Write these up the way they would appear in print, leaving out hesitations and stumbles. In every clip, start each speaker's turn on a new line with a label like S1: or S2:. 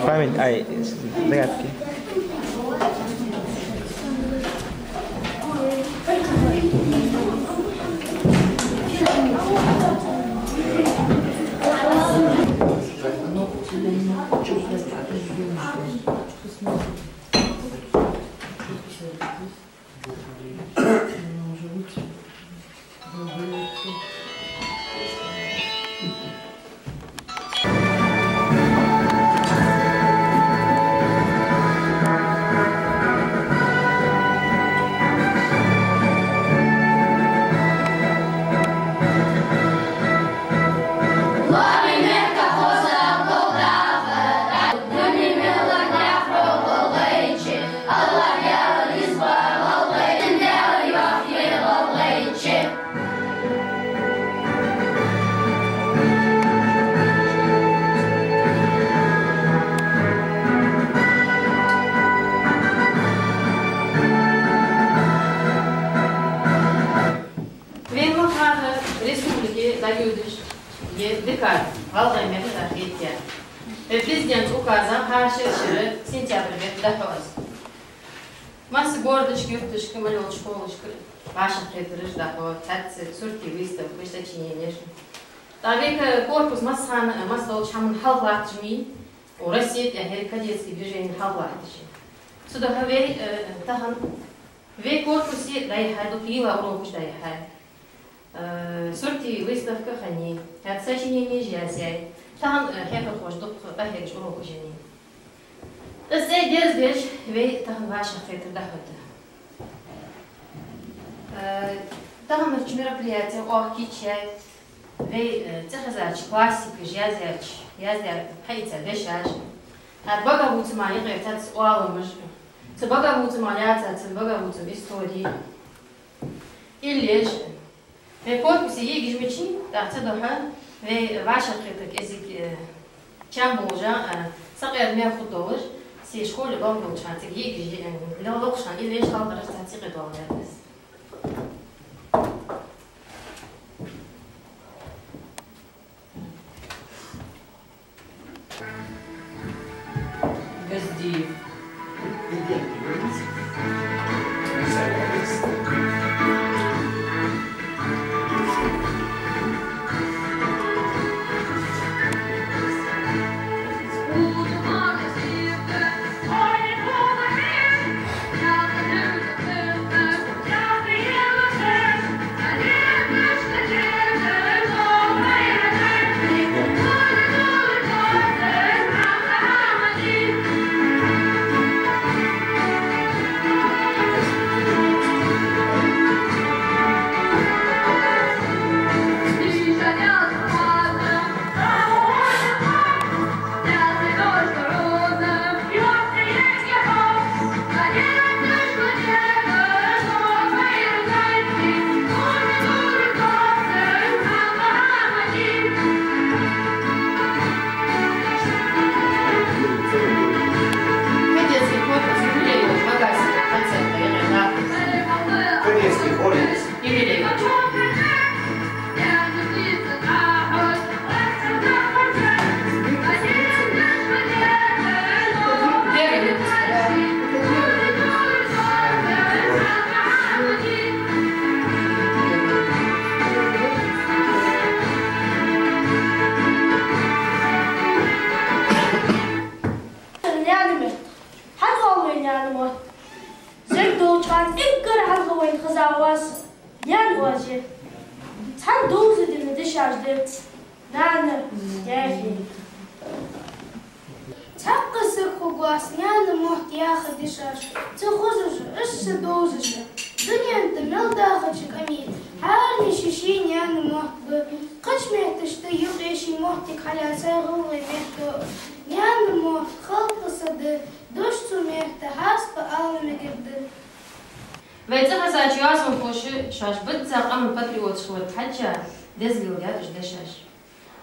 S1: Family, ay, ragazzi.
S2: Президент указом Харшиши сентябрь дахоз. Масса гордочки, юрточки, малёчка, школочка, ваша предрыж дахоз, таци, сурки, выставка, сочинение. Тавик корпус массан, масса чамун халватжми, у России Америка детский движение халватжми. Сюда хавей тахан, вей корпусе дай хай, до пива уроку дай хай. Сурки, выставка хани, сочинение жязяй. Там хепа хош доп бахеж уроку жени. Тасей дерзбеж вей там ваша фетр дахота. Там мероприятие орки чай вей цехазач классика жазяч яздяр хайца вешаж. Бага вуцма играть с уаломж. С бага вуцма яца с бага вуцм истории. Илеж. Вей корпусе егиш мечи тахца дохан ve vaša kritik ezik čamboža saqyad me khudoj si shkol bom uchantik yegi la loqshan ile shaldar tantiq edolades
S3: Bezdi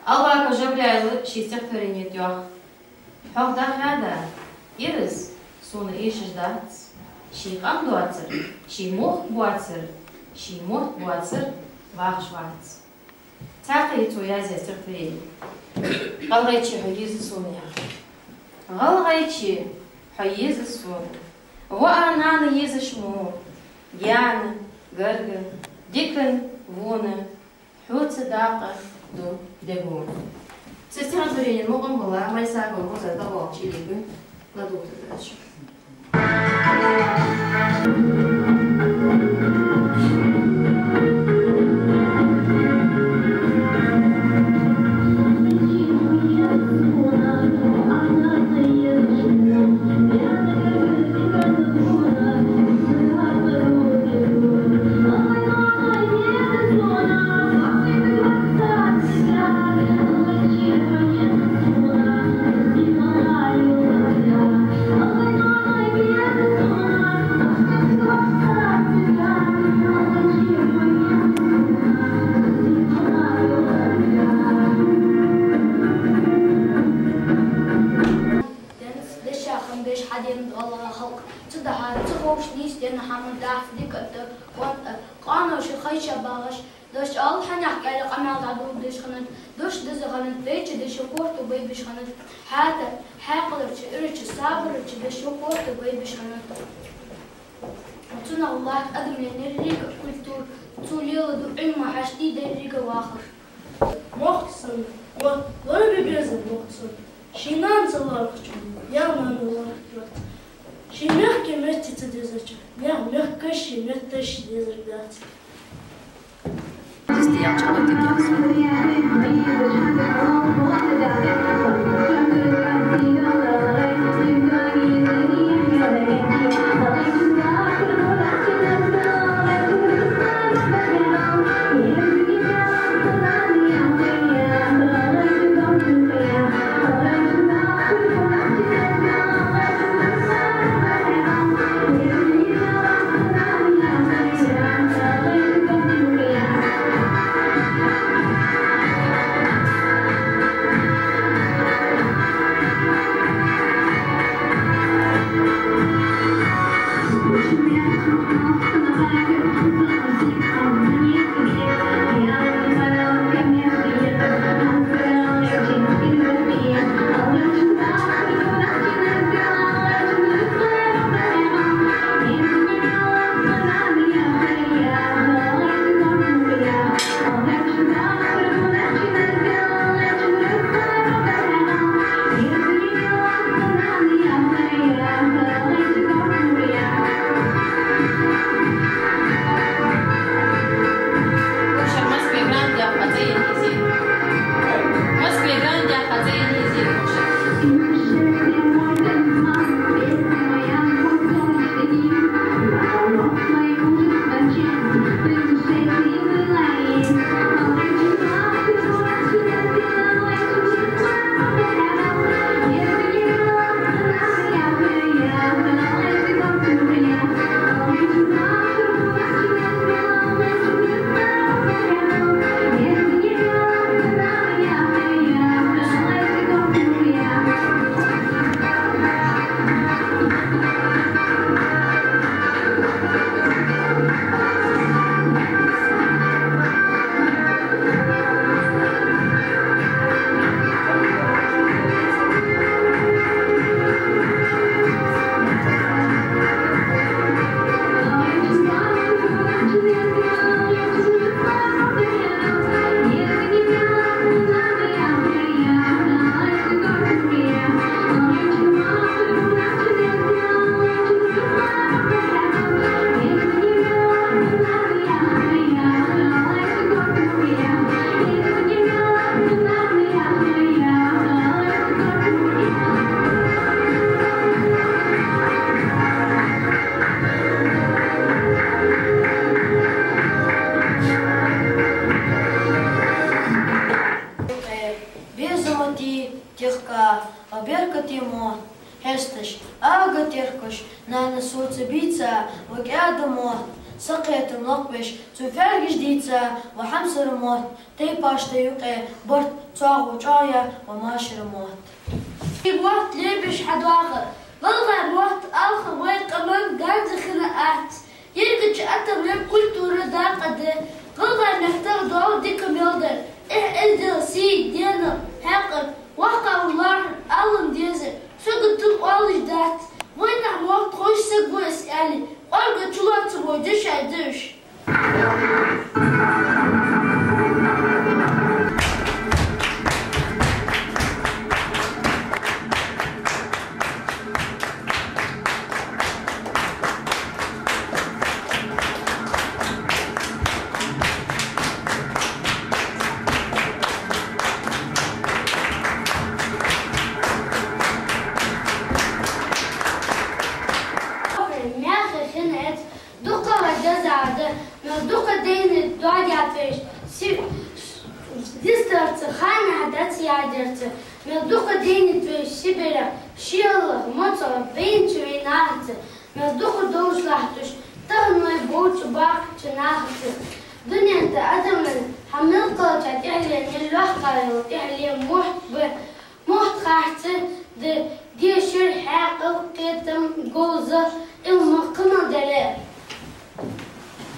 S3: Allah kajablaylı şistek töreniyet yok. Hak da hada. İriz sonu işizdat. Şi qam duatsır. Şi muh buatsır. Şi muh buatsır. Vahşvat. Taqi to yazya sirtri. Qalrayçi huyiz sonu ya. غلغيتشي حيز السون وأنا يز شمو يانا قرقر ديكن وونا حوت صداقة دو دقون سيستيران توريني المقام والله ما يساقون وزا دقوا تشيليكو لا دوت تدرش
S4: سقيت ملقبش تفرج ديتسا وحمسر موت تي باش تيوقع برت تاغو جايا وماشر موت في وقت ليبش حد آخر بلغى الوقت آخر وين كمان قاعد خناقات يرجع أتم لم كل تورة داقة بلغى نختار دعوة ديكم يقدر إدر سي دينا حقا وحقا الله ألم ديزر شو derse. Med duka deni tve Sibira, Shiela, Mozart, Bench in Arte. Med duka doslachtus, dan my boot back to Nahte. Dunyanta Adaman, Hamilton, Ihlian, Yelwachkayo, Ihlian, Mochtgaarte, die shir hakel, ketem, goza, ilmakana dele.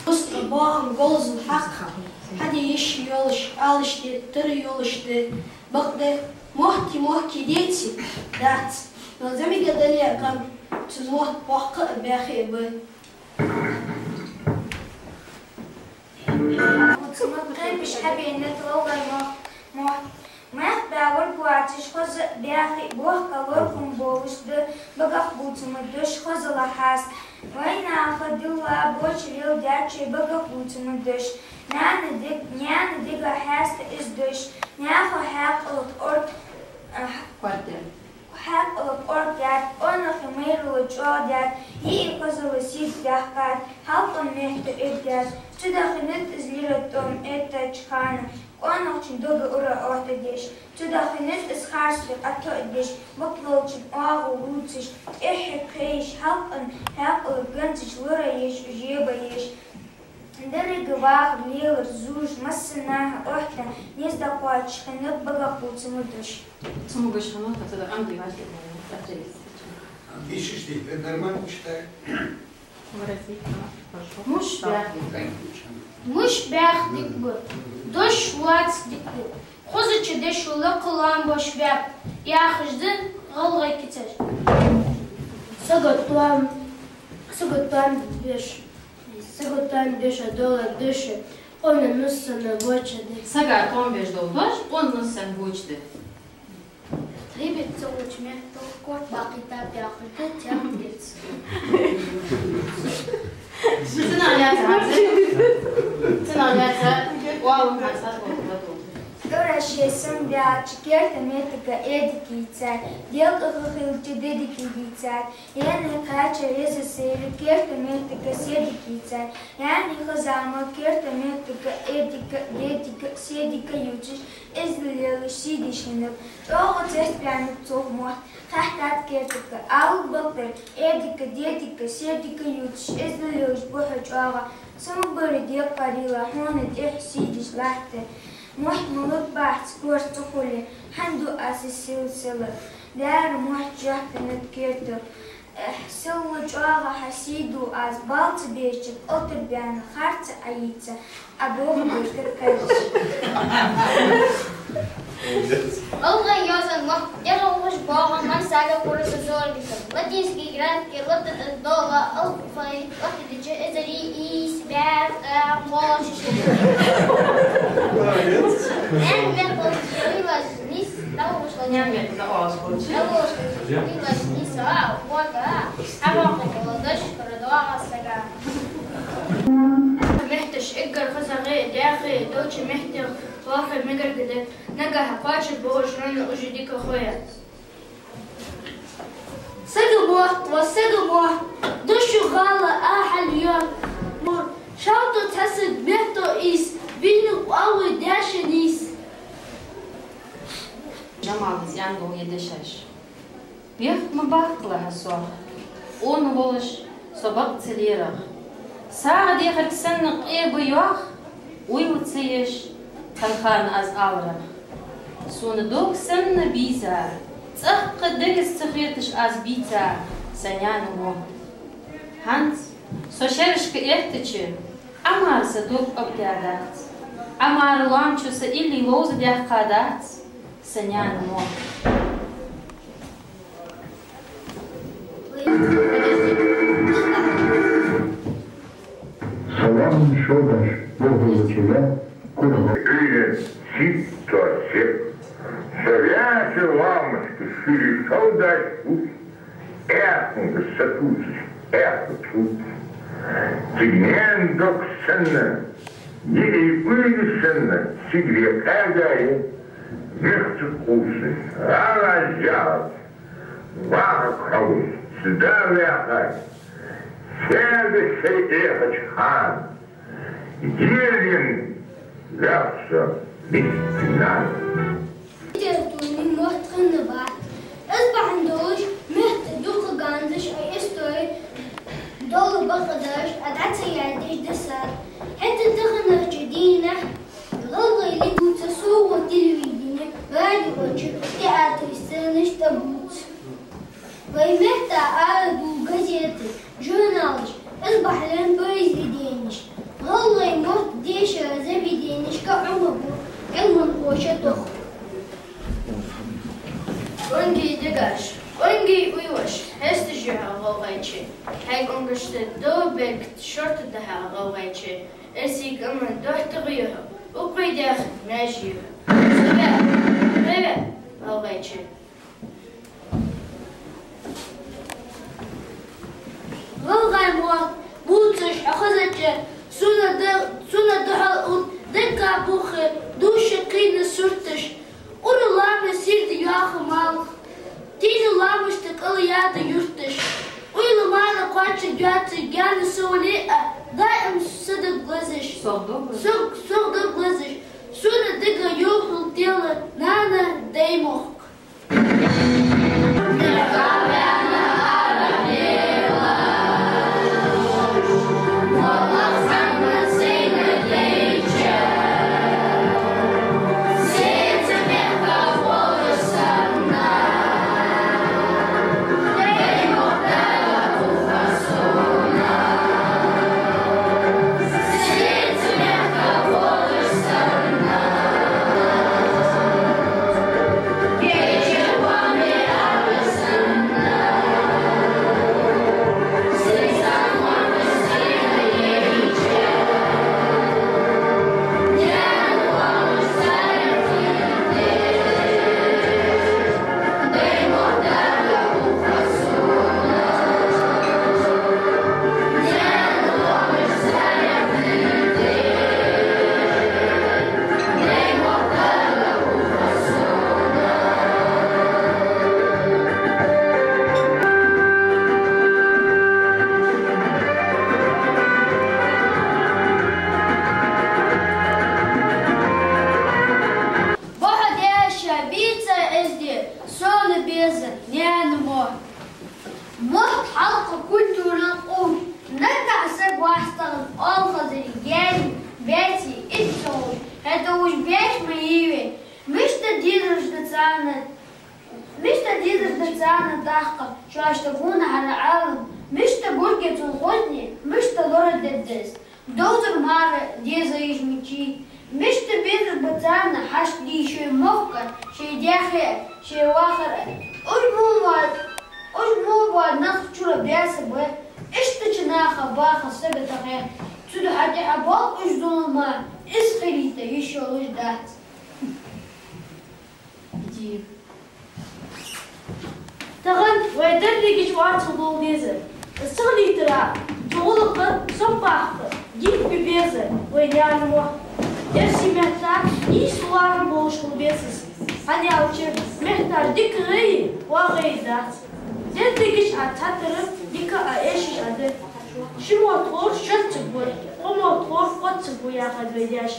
S4: Usta bağım golzu hakka. Hadi iş yoluş, alıştı, tır yoluştu. Bak de mohki diyeci. Dat. Malzeme kadar yakam. Tuz bakı behi bu.
S5: مش حابة إن تغير ما باور بواتش خز بياخي بوه كوركم بوشد بقى بوت مدش خز لحاس وين أخذ الله بوش ريل داتشي بقى بوت مدش نان ديك حاس إزدش ناخذ حق الأرض حق الأرض دات أنا خمير وجودات هي قصة وسيد دهقات حق النهت إبدات تدخلت إزليلتهم إتشخانة أنا أختي دوغ أورا أوتديش تدخلت إسخارسلي أتوديش بطلوتش أغو روتش إحي قيش حق الجنتش وريش وجيبيش دري قواغ ليلر زوج مسناها أحتا نيزدا قواتش خنق بقى قوت مدش
S2: Самого шханота это Андрей Васильевич.
S6: Ищешь ты, нормально читай.
S4: Muş bək dikbu. Doş vats dikbu. Xozuçu deşulu qılan boş bəb. Yaxıcdı qalğa keçər. Саготан беша дола дыши. Onun nusunu boçadı.
S2: Sagar 15 dolduş, onun sen boçdu.
S4: Ribet soğuçmek tokot bakita yaxıcdı çam geçsin.
S2: Sen aliyatsa, o alım hansat oldu.
S5: Görəşəsən biaç gerdə metika edikicər, delq xılçı dedikicər, yəni qaça resəsəli gerdə metika sedikicər, yəni xazama gerdə metika dedika sedika yuçış, ezliləri sidişinib, oğu cəstbənib çoxmuq, qəhqat gerdə al baqdır, edika dedika sedika yuçış, ezliləri buxuç oğa, sınbırı deyək qarila, honit sidiş lahtır. محمود بعد سكور تقولي حندو أساسي وسلا دار محجة نتكيرتو سوى جواغا حسيدو أز بالت بيشت أطر بيان خارت أيتا أبوه بيكر كرش
S7: الله يوزن ما يلا وش باغا من ساقا كورس زور بيكر لاتينسكي جرانكي لطت الدوغا ألفاي لطت ديجي إزري إيس بار موش نعم يقول نيس لو مش
S2: Ням я туда оскочил.
S7: لو مش نيس вот أبغى دش كردوها ساقا
S4: محتش إجر خزغي داخل دوتش محتر واخد مجر قدر نجح قاشر بوش رن أجديك أخويا سجبوه وسجبوه دشو غالة أحل يوم مر شاطو تسد محتو إيس بينو أول داش نيس
S2: Jamal Ziyangol 7-6. Бех мабахла хасох. Он волш собак целерах. Сага дехар ксенна қебы йох. Уйу цееш канхан аз алрах. Суны док сенна биза. Цах дегес цахетыш аз бица. Саняны во. Ханс сошерышка эртычы. Амарса док обдядат. Амар ламчуса или лоза дяхкадат. Саняны во.
S8: Salam şodaş boğuluşuyla kurma. Öyle sittoşi. Совяжи ламочки, шире шодаş путь. Erkende satuz, erketut. Tignen dok senne. Yeri uydu senne. Sigriye kagayı. Мехты кусы, алажат, вахаус, сдавляхать, седы ехать хан, елен ляпса бистинан.
S4: Где тут
S5: النبات أصبح ندوش مهت دوق غاندش أي استوي دول بقداش أدعت سيادش دسات حتى تخنر جدينة غلغي اللي متسوى تلويدينة راديو وجه تياتر سنش تبوت ويمهتا آردو газеты журналыш أصبح لن произведенش غلغي مرت ديشة заведенش كعمبو علم وشتخ
S4: Ungi degash, ungi uiwash, heste juha gawaiche. Hag ungeshte do bekt short de ha gawaiche. Esig aman dohte guyha. Ukwi dach najiha. Sebe gawaiche. غلغي موت بوتش أخذتش سنة دحل دكا بوخي دوش قين سرتش Unu lame sirdi yaha mal. Tini lamıştık alıyada yurttaş. Uylu mana kaçı götü gani suni daim susadık glazış. Soğduk glazış. Suna diga yohul tila nana deymok.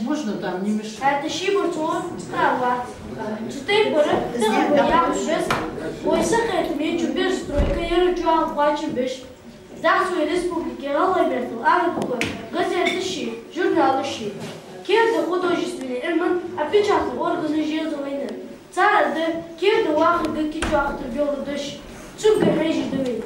S6: Можно там не мешать.
S4: Это шибуртон, кровать. Четыре бора, ты я без. Ой, сахар, мне чубер стройка, я ручал, плачу без. Да, своей республики, Аллаберту, Арабука, газеты щи, журналы щи. Керда художественный элемент опечатал органы железной. Царады, керда вахы, гаки чуахты, белый дождь. Цуга режи дуэль.